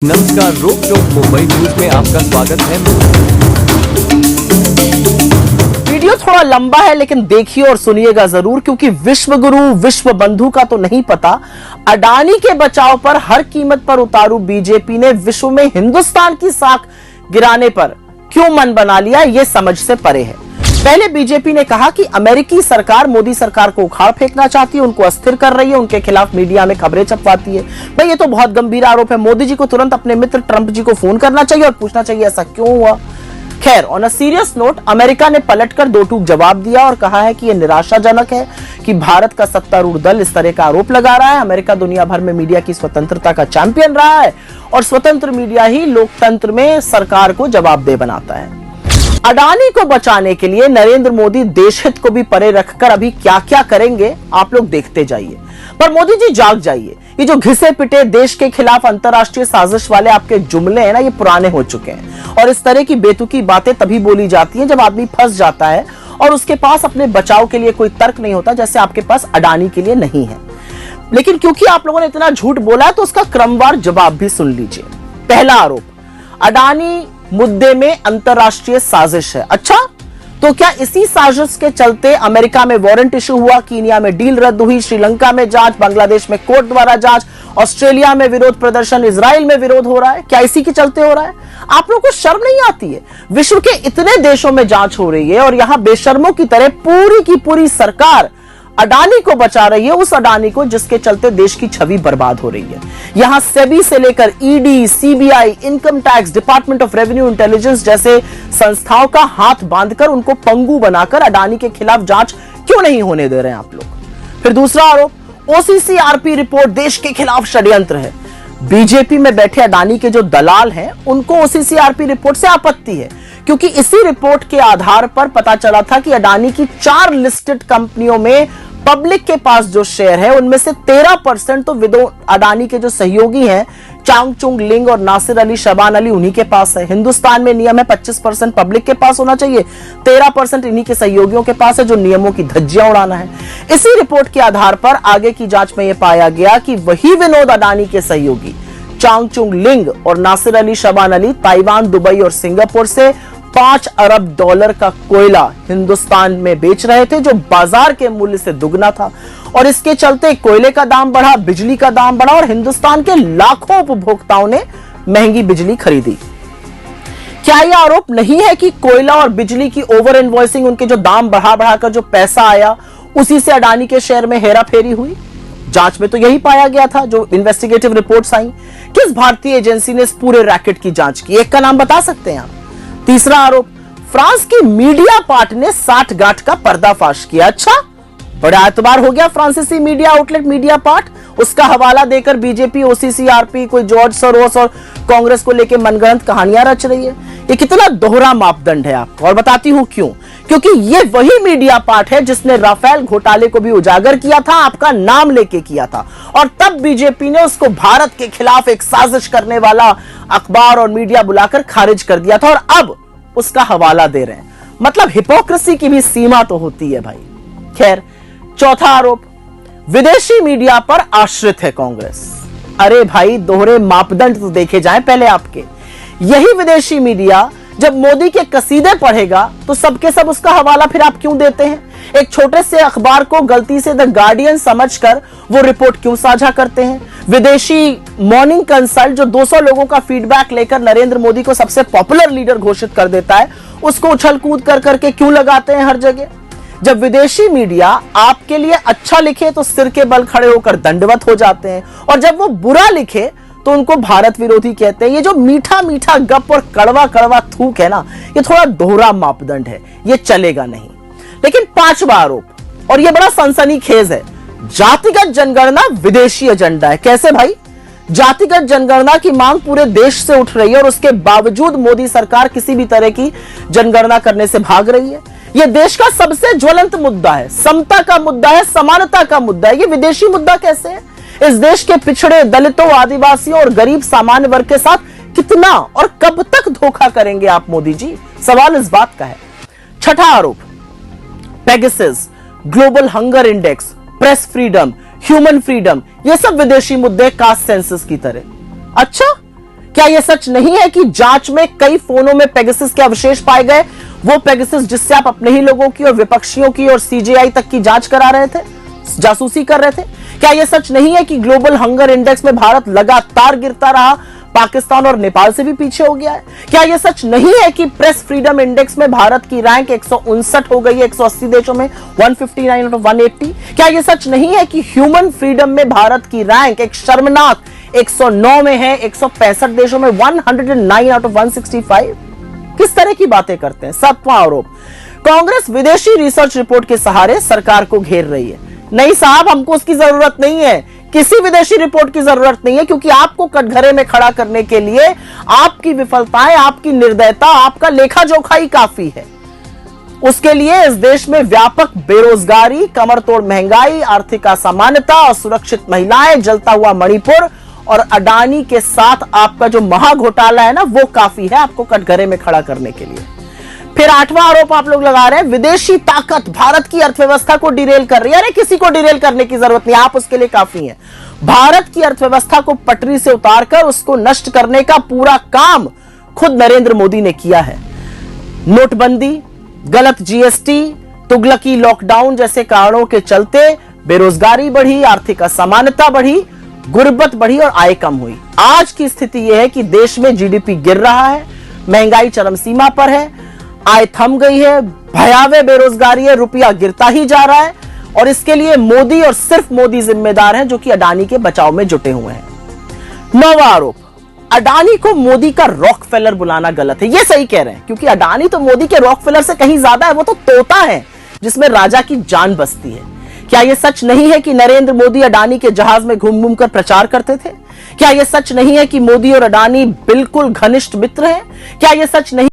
नमस्कार, रोक टोक मुंबई न्यूज में आपका स्वागत है। वीडियो थोड़ा लंबा है लेकिन देखिए और सुनिएगा जरूर, क्योंकि विश्व गुरु विश्व बंधु का तो नहीं पता, अडानी के बचाव पर हर कीमत पर उतारू बीजेपी ने विश्व में हिंदुस्तान की साख गिराने पर क्यों मन बना लिया, यह समझ से परे है। पहले बीजेपी ने कहा कि अमेरिकी सरकार मोदी सरकार को उखाड़ फेंकना चाहती है, उनको अस्थिर कर रही है, उनके खिलाफ मीडिया में खबरें छपवाती है। भाई ये तो बहुत गंभीर आरोप है। मोदी जी को तुरंत अपने मित्र ट्रंप जी को फोन करना चाहिए और पूछना चाहिए ऐसा क्यों हुआ। खैर, on a serious note, America ने पलटकर दो टूक जवाब दिया और कहा है कि यह निराशाजनक है कि भारत का सत्तारूढ़ दल इस तरह का आरोप लगा रहा है। अमेरिका दुनिया भर में मीडिया की स्वतंत्रता का चैंपियन रहा है और स्वतंत्र मीडिया ही लोकतंत्र में सरकार को जवाबदेह बनाता है। अडानी को बचाने के लिए नरेंद्र मोदी देश हित को भी परे रखकर अभी क्या क्या करेंगे आप लोग देखते जाइए। पर मोदी जी जाग जाइए, ये जो घिसे पिटे देश के खिलाफ अंतरराष्ट्रीय साजिश वाले आपके जुमले हैं ना, ये पुराने हो चुके हैं। और इस तरह की बेतुकी बातें तभी बोली जाती हैं जब आदमी फंस जाता है और उसके पास अपने बचाव के लिए कोई तर्क नहीं होता, जैसे आपके पास अडानी के लिए नहीं है। लेकिन क्योंकि आप लोगों ने इतना झूठ बोला है तो उसका क्रमवार जवाब भी सुन लीजिए। पहला आरोप, अडानी मुद्दे में अंतरराष्ट्रीय साजिश है। अच्छा, तो क्या इसी साजिश के चलते अमेरिका में वारंट इशू हुआ, कीनिया में डील रद्द हुई, श्रीलंका में जांच, बांग्लादेश में कोर्ट द्वारा जांच, ऑस्ट्रेलिया में विरोध प्रदर्शन, इजराइल में विरोध हो रहा है? क्या इसी के चलते हो रहा है? आप लोगों को शर्म नहीं आती है? विश्व के इतने देशों में जांच हो रही है और यहां बेशर्मों की तरह पूरी की पूरी सरकार अडानी को बचा रही है, उस अडानी को जिसके चलते देश की छवि बर्बाद हो रही है। यहां सेबी से लेकर ED, CBI, income tax, department of revenue intelligence जैसे संस्थाओं का हाथ बांधकर उनको पंगु बनाकर अडानी के खिलाफ जांच क्यों नहीं होने दे रहे हैं आप लोग? फिर दूसरा आरोप, ओसीसीआरपी रिपोर्ट देश के खिलाफ षड्यंत्र है। बीजेपी में बैठे अडानी के जो दलाल हैं उनको ओसीसीआरपी रिपोर्ट से आपत्ति है, क्योंकि इसी रिपोर्ट के आधार पर पता चला था कि अडानी की 4 लिस्टेड कंपनियों में पब्लिक के पास जो शेयर है उनमें से 13% तो अडानी के जो सहयोगी हैं चांगचुंग लिंग और नासिर अली शबान अली उन्हीं के पास है। हिंदुस्तान में नियम है 25% पब्लिक के पास होना चाहिए, 13% इन्हीं के सहयोगियों के पास है जो नियमों की धज्जियां उड़ाना है। इसी रिपोर्ट के आधार पर आगे की जांच में यह पाया गया कि वही विनोद अडानी के सहयोगी चांगचुंग लिंग और नासिर अली शबान अली ताइवान, दुबई और सिंगापुर से $5 अरब का कोयला हिंदुस्तान में बेच रहे थे, जो बाजार के मूल्य से दुगना था। और इसके चलते कोयले का दाम बढ़ा, बिजली का दाम बढ़ा और हिंदुस्तान के लाखों उपभोक्ताओं ने महंगी बिजली खरीदी। क्या यह आरोप नहीं है कि कोयला और बिजली की ओवर इनवॉइसिंग, उनके जो दाम बढ़ा बढ़ाकर जो पैसा आया उसी से अडानी के शेयर में हेराफेरी हुई? जांच में तो यही पाया गया था। जो इन्वेस्टिगेटिव रिपोर्ट्स आई, किस भारतीय एजेंसी ने इस पूरे रैकेट की जांच की? एक का नाम बता सकते हैं आप? तीसरा आरोप, फ्रांस की मीडिया पार्ट ने 60 गांठ का पर्दाफाश किया। अच्छा, बड़ा एतबार हो गया फ्रांसीसी मीडिया आउटलेट मीडिया पार्ट, उसका हवाला देकर बीजेपी, ओसीसीआरपी, कोई जॉर्ज सोरोस और कांग्रेस को लेकर मनगढ़ंत कहानियां रच रही है। ये कितना दोहरा मापदंड है आपको, और बताती हूं क्यों। क्योंकि ये वही मीडिया पार्ट है जिसने राफेल घोटाले को भी उजागर किया था, आपका नाम लेके किया था, और तब बीजेपी ने उसको भारत के खिलाफ एक साजिश करने वाला अखबार और मीडिया बुलाकर खारिज कर दिया था, और अब उसका हवाला दे रहे हैं। मतलब हिपोक्रेसी की भी सीमा तो होती है भाई। खैर, चौथा आरोप, विदेशी मीडिया पर आश्रित है कांग्रेस। अरे भाई, दोहरे मापदंड तो देखे जाएं पहले आपके। यही विदेशी मीडिया जब मोदी के कसीदे पढ़ेगा तो सबके सब उसका हवाला फिर आप क्यों देते हैं? एक छोटे से अखबार को गलती से द गार्डियन समझकर वो रिपोर्ट क्यों साझा करते हैं? विदेशी मॉर्निंग कंसल्ट जो 200 लोगों का फीडबैक लेकर नरेंद्र मोदी को सबसे पॉपुलर लीडर घोषित कर देता है, उसको उछल कूद कर करके क्यों लगाते हैं हर जगह? जब विदेशी मीडिया आपके लिए अच्छा लिखे तो सिर के बल खड़े होकर दंडवत हो जाते हैं, और जब वो बुरा लिखे तो उनको भारत विरोधी कहते हैं। ये जो मीठा मीठा गप और कड़वा कड़वा थूक है ना, ये थोड़ा दोहरा मापदंड है, ये चलेगा नहीं। लेकिन पांचवा आरोप, और ये बड़ा सनसनीखेज है, जातिगत जनगणना विदेशी एजेंडा है। कैसे भाई? जातिगत जनगणना की मांग पूरे देश से उठ रही है और उसके बावजूद मोदी सरकार किसी भी तरह की जनगणना करने से भाग रही है। यह देश का सबसे ज्वलंत मुद्दा है, समता का मुद्दा है, समानता का मुद्दा है। ये विदेशी मुद्दा कैसे है? इस देश के पिछड़े, दलितों, आदिवासियों और गरीब सामान्य वर्ग के साथ कितना और कब तक धोखा करेंगे आप मोदी जी? सवाल इस बात का है। छठा आरोप, Pegasus, global hunger index, press freedom, human freedom, ये सब विदेशी मुद्दे कास्ट सेंसस की तरह। अच्छा, क्या यह सच नहीं है कि जांच में कई फोनों में पेगासस के अवशेष पाए गए, वो पेगासस जिससे आप अपने ही लोगों की और विपक्षियों की और सीजेआई तक की जांच करा रहे थे, जासूसी कर रहे थे? क्या यह सच नहीं है कि ग्लोबल हंगर इंडेक्स में भारत लगातार गिरता रहा, पाकिस्तान और नेपाल से भी पीछे हो गया है? क्या यह सच नहीं है कि प्रेस फ्रीडम इंडेक्स में भारत की रैंक 159 हो गई है 180 देशों में, 159 आउट ऑफ 180? क्या यह सच नहीं है कि ह्यूमन फ्रीडम में भारत की रैंक एक शर्मनाक 109 में है 165 देशों में, 109 आउट ऑफ 165? किस तरह की बातें करते हैं? 7वां आरोप, कांग्रेस विदेशी रिसर्च रिपोर्ट के सहारे सरकार को घेर रही है। नहीं साहब, हमको उसकी जरूरत नहीं है, किसी विदेशी रिपोर्ट की जरूरत नहीं है, क्योंकि आपको कटघरे में खड़ा करने के लिए आपकी विफलताएं, आपकी निर्दयता, आपका लेखा जोखा ही काफी है। उसके लिए इस देश में व्यापक बेरोजगारी, कमरतोड़ महंगाई, आर्थिक असामान्यता, असुरक्षित महिलाएं, जलता हुआ मणिपुर और अडानी के साथ आपका जो महाघोटाला है ना, वो काफी है आपको कटघरे में खड़ा करने के लिए। फिर 8वां आरोप आप लोग लगा रहे हैं, विदेशी ताकत भारत की अर्थव्यवस्था को डिरेल कर रही है। अरे किसी को डिरेल करने की जरूरत नहीं, आप उसके लिए काफी हैं। भारत की अर्थव्यवस्था को पटरी से उतारकर उसको नष्ट करने का पूरा काम खुद नरेंद्र मोदी ने किया है। नोटबंदी, गलत जीएसटी, तुगलकी लॉकडाउन जैसे कारणों के चलते बेरोजगारी बढ़ी, आर्थिक असमानता बढ़ी, गुर्बत बढ़ी और आय कम हुई। आज की स्थिति यह है कि देश में जीडीपी गिर रहा है, महंगाई चरम सीमा पर है, आय थम गई है, भयावह बेरोजगारी है, रुपया गिरता ही जा रहा है, और इसके लिए मोदी और सिर्फ मोदी जिम्मेदार हैं, जो कि अडानी के बचाव में जुटे हुए हैं। 9वां आरोप, अडानी को मोदी का रॉकफेलर बुलाना गलत है। ये सही कह रहे हैं, क्योंकि अडानी तो मोदी के रॉकफेलर से कहीं ज्यादा है, वो तो तोता है जिसमें राजा की जान बसती है। क्या यह सच नहीं है कि नरेंद्र मोदी अडानी के जहाज में घूम घूम कर प्रचार करते थे? क्या यह सच नहीं है कि मोदी और अडानी बिल्कुल घनिष्ठ मित्र हैं? क्या यह सच नहीं